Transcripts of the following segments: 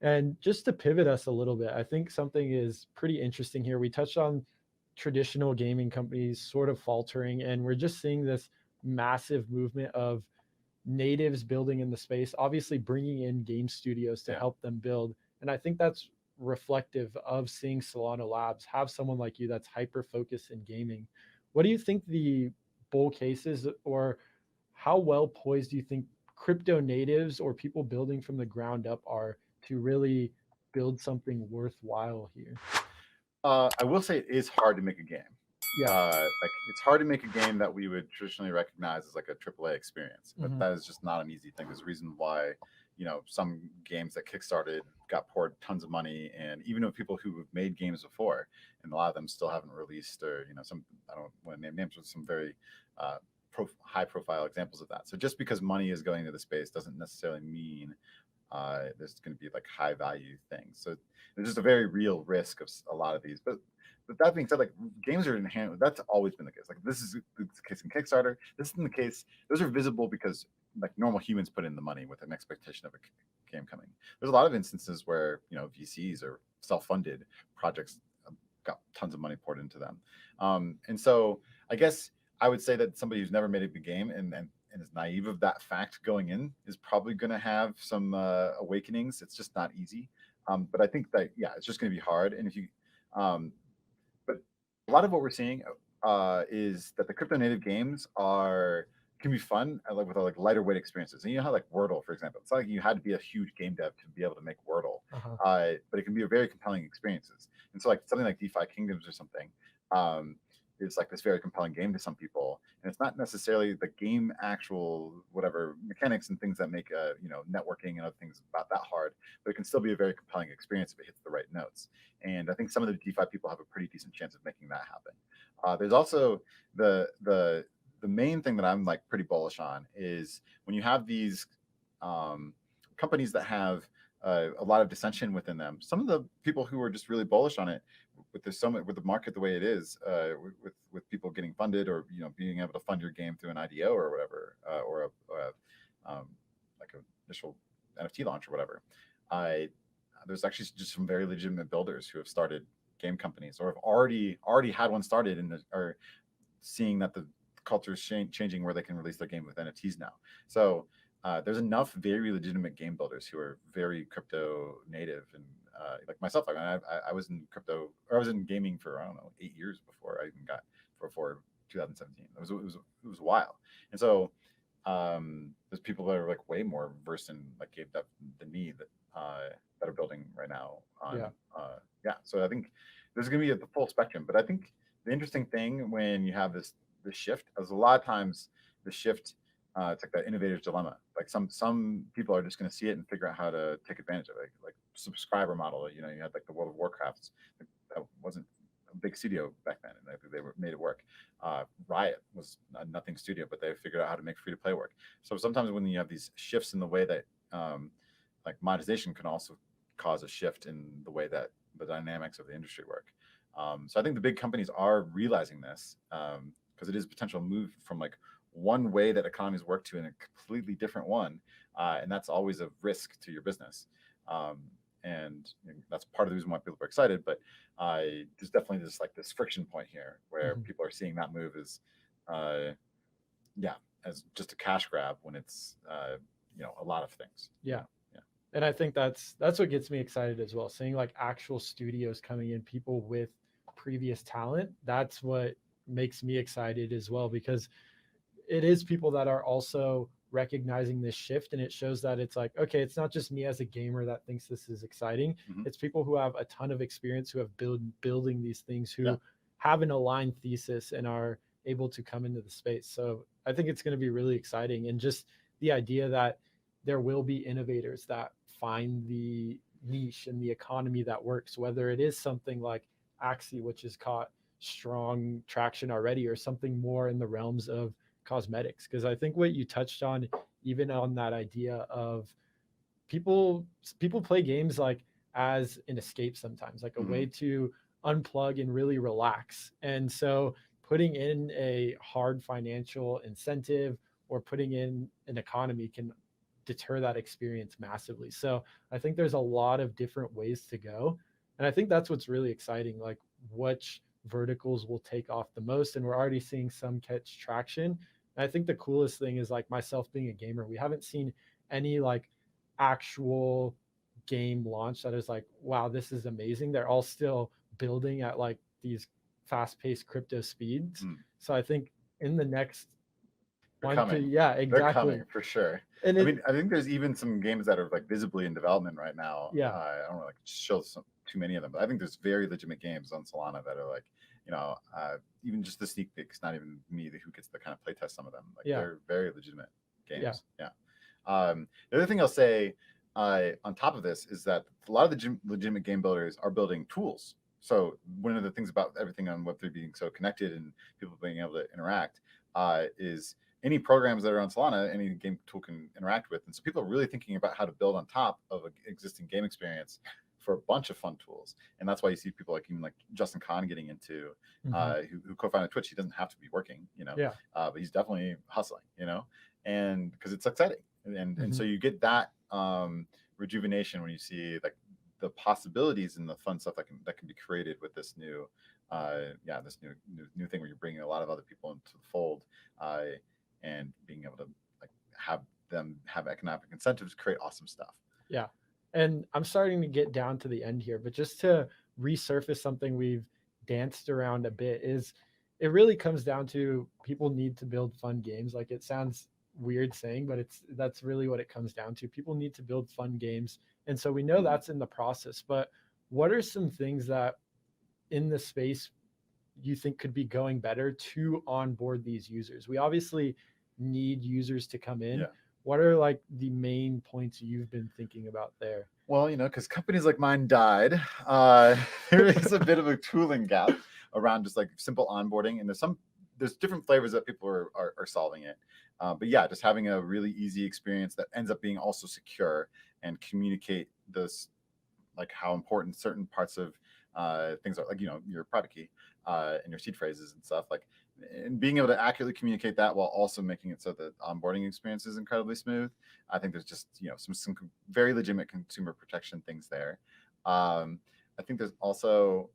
And just to pivot us a little bit, I think something is pretty interesting here. We touched on traditional gaming companies sort of faltering, and we're just seeing this massive movement of natives building in the space, obviously bringing in game studios to Yeah. help them build. And I think that's reflective of seeing Solana Labs have someone like you that's hyper focused in gaming. What do you think the bull case is, or how well poised do you think crypto natives or people building from the ground up are to really build something worthwhile here? I will say it is hard to make a game. Yeah. Like it's hard to make a game that we would traditionally recognize as like a AAA experience, but Hmm. that is just not an easy thing. There's a reason why, some games that kickstarted got poured tons of money, and even of people who have made games before, and a lot of them still haven't released, or some I don't want to name names, but some very uh, high profile examples of that. So just because money is going into the space doesn't necessarily mean there's going to be like high value things. So there's just a very real risk of a lot of these. But that being said, like games are inherent. That's always been the case. Like this is the case in Kickstarter. This isn't the case. Those are visible because like normal humans put in the money with an expectation of a game coming. There's a lot of instances where VCs or self-funded projects got tons of money poured into them, and so I guess I would say that somebody who's never made a big game and is naive of that fact going in is probably going to have some awakenings. It's just not easy. But I think that yeah, it's just going to be hard. And if you, um, but a lot of what we're seeing is that the crypto native games are can be fun like with like lighter weight experiences. And you know how like Wordle, for example, it's not like you had to be a huge game dev to be able to make Wordle, Uh-huh. but it can be a very compelling experiences. And so like something like DeFi Kingdoms or something. Um, is like this very compelling game to some people, and it's not necessarily the game actual whatever mechanics and things that make networking and other things about that hard, but it can still be a very compelling experience if it hits the right notes. And I think some of the DeFi people have a pretty decent chance of making that happen. There's also the main thing that I'm like pretty bullish on is when you have these um, companies that have a lot of dissension within them. Some of the people who are just really bullish on it with the summit with the market the way it is, with people getting funded or being able to fund your game through an IDO or whatever, or a like an initial NFT launch or whatever. I There's actually just some very legitimate builders who have started game companies or have already had one started and are seeing that the culture is changing where they can release their game with NFTs now. So there's enough very legitimate game builders who are very crypto native and like myself. I mean, I was in crypto or I was in gaming for I don't know 8 years before I even got before 2017. It was a while, and so there's people that are like way more versed in like game dev than me that are building right now on Yeah. yeah. So I think there's going to be the full spectrum, but I think the interesting thing when you have this shift is a lot of times the shift it's like the innovator's dilemma. Like some people are just going to see it and figure out how to take advantage of it. Like subscriber model. You had like the World of Warcrafts that wasn't a big studio back then, and I think they made it work. Riot was a nothing studio, but they figured out how to make free to play work. So sometimes when you have these shifts in the way that like monetization can also cause a shift in the way that the dynamics of the industry work. So I think the big companies are realizing this because it is a potential move from like one way that economies work to in a completely different one, and that's always a risk to your business. Um, and that's part of the reason why people are excited. But there's definitely this friction point here where Mhm. people are seeing that move as uh, yeah as just a cash grab when it's a lot of things. Yeah. Yeah. And I think that's what gets me excited as well. Seeing like actual studios coming in, people with previous talent, that's what makes me excited as well, because it is people that are also recognizing this shift, and it shows that it's like, okay, it's not just me as a gamer that thinks this is exciting. Hmm. It's people who have a ton of experience, who have building these things, Yeah. who have an aligned thesis and are able to come into the space. So I think it's going to be really exciting, and just the idea that there will be innovators that find the niche and the economy that works, whether it is something like Axie, which has caught strong traction already, or something more in the realms of cosmetics. Because I think what you touched on, even on that idea of people people play games like as an escape sometimes, like a way Hmm. to unplug and really relax. And so putting in a hard financial incentive or putting in an economy can deter that experience massively. So I think there's a lot of different ways to go. And I think that's what's really exciting, like which verticals will take off the most. And we're already seeing some catch traction. And I think the coolest thing is like myself being a gamer, we haven't seen any like actual game launch that is like, wow, this is amazing. They're all still building at like these fast-paced crypto speeds. Mm. So I think in the next They're one to coming. yeah, They're exactly. coming for sure. And I it mean, I think there's even some games that are like visibly in development right now. yeah, I don't want to like show too many of them, but I think there's very legitimate games on Solana that are like, even just the sneak peeks. Not even me who gets to kind of play test some of them. Like yeah, they're very legitimate yeah. games. Yeah. The other thing I'll say on top of this is that a lot of the legitimate game builders are building tools. So one of the things about everything on Web3 being so connected and people being able to interact is any programs that are on Solana, any game tool can interact with. And so people are really thinking about how to build on top of an existing game experience for a bunch of fun tools. And that's why you see people like even like Justin Kahn getting into, who co-founded Twitch. He doesn't have to be working, Yeah. But he's definitely hustling, and because it's exciting. And so you get that rejuvenation when you see like the possibilities and the fun stuff that can be created with this new this new thing where you're bringing a lot of other people into the fold, and being able to like have them have economic incentives to create awesome stuff. Yeah. And I'm starting to get down to the end here, but just to resurface something we've danced around a bit is it really comes down to people need to build fun games. Like it sounds weird saying, but that's really what it comes down to. People need to build fun games. And so we know that's in the process, but what are some things that in the space you think could be going better to onboard these users? We obviously need users to come in. Yeah. What are like the main points you've been thinking about there? Well, because companies like mine died, there is a bit of a tooling gap around just like simple onboarding, and there's different flavors that people are solving it. But yeah, just having a really easy experience that ends up being also secure and communicate this, like how important certain parts of things are, like your private key and your seed phrases and stuff, like, and being able to accurately communicate that while also making it so that onboarding experience is incredibly smooth. I think there's just some very legitimate consumer protection things there. I think there's also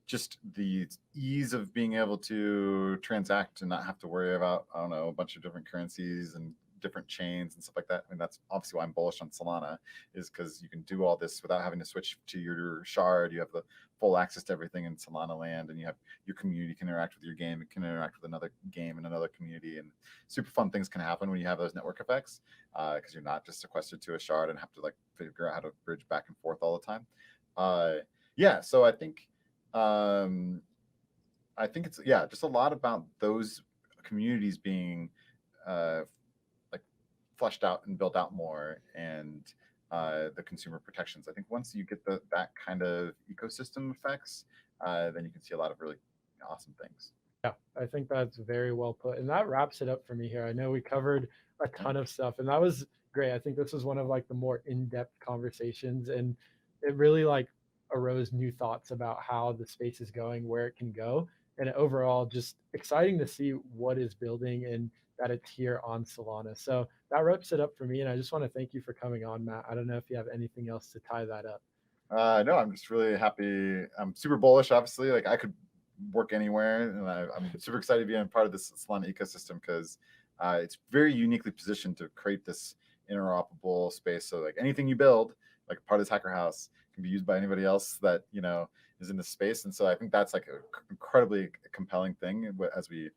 just the ease of being able to transact and not have to worry about, I don't know, a bunch of different currencies and different chains and stuff like that. I mean, that's obviously why I'm bullish on Solana, is because you can do all this without having to switch to your shard. You have the full access to everything in Solana land, and you have your community can interact with your game. It can interact with another game and another community, and super fun things can happen when you have those network effects, because you're not just sequestered to a shard and have to like figure out how to bridge back and forth all the time. So I think it's just a lot about those communities being like fleshed out and built out more, and the consumer protections. I think once you get that kind of ecosystem effects, then you can see a lot of really awesome things. Yeah, I think that's very well put. And that wraps it up for me here. I know we covered a ton of stuff and that was great. I think this was one of like the more in-depth conversations and it really like arose new thoughts about how the space is going, where it can go. And overall, just exciting to see what is building and that it's here on Solana. So that wraps it up for me. And I just want to thank you for coming on, Matt. I don't know if you have anything else to tie that up. No, I'm just really happy. I'm super bullish, obviously. Like I could work anywhere, and I'm super excited to be a part of this Solana ecosystem because it's very uniquely positioned to create this interoperable space. So like anything you build, like part of this hacker house, can be used by anybody else that is in the space. And so I think that's like an incredibly compelling thing as we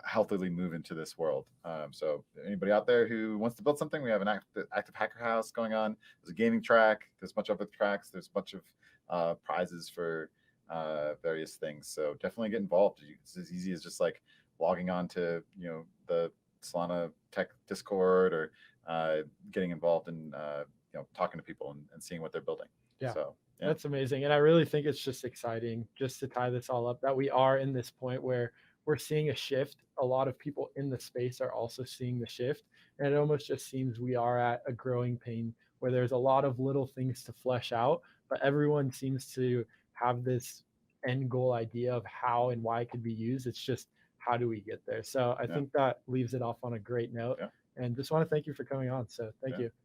healthily move into this world. So anybody out there who wants to build something, we have an active hacker house going on. There's a gaming track. There's a bunch of other tracks. There's a bunch of prizes for various things. So definitely get involved. It's as easy as just like logging on to the Solana Tech Discord or getting involved in talking to people and seeing what they're building. Yeah. So that's amazing. And I really think it's just exciting just to tie this all up that we are in this point where we're seeing a shift. A lot of people in the space are also seeing the shift. And it almost just seems we are at a growing pain where there's a lot of little things to flesh out, but everyone seems to have this end goal idea of how and why it could be used. It's just how do we get there? So I think that leaves it off on a great note. Yeah. and just want to thank you for coming on. So thank Yeah. you.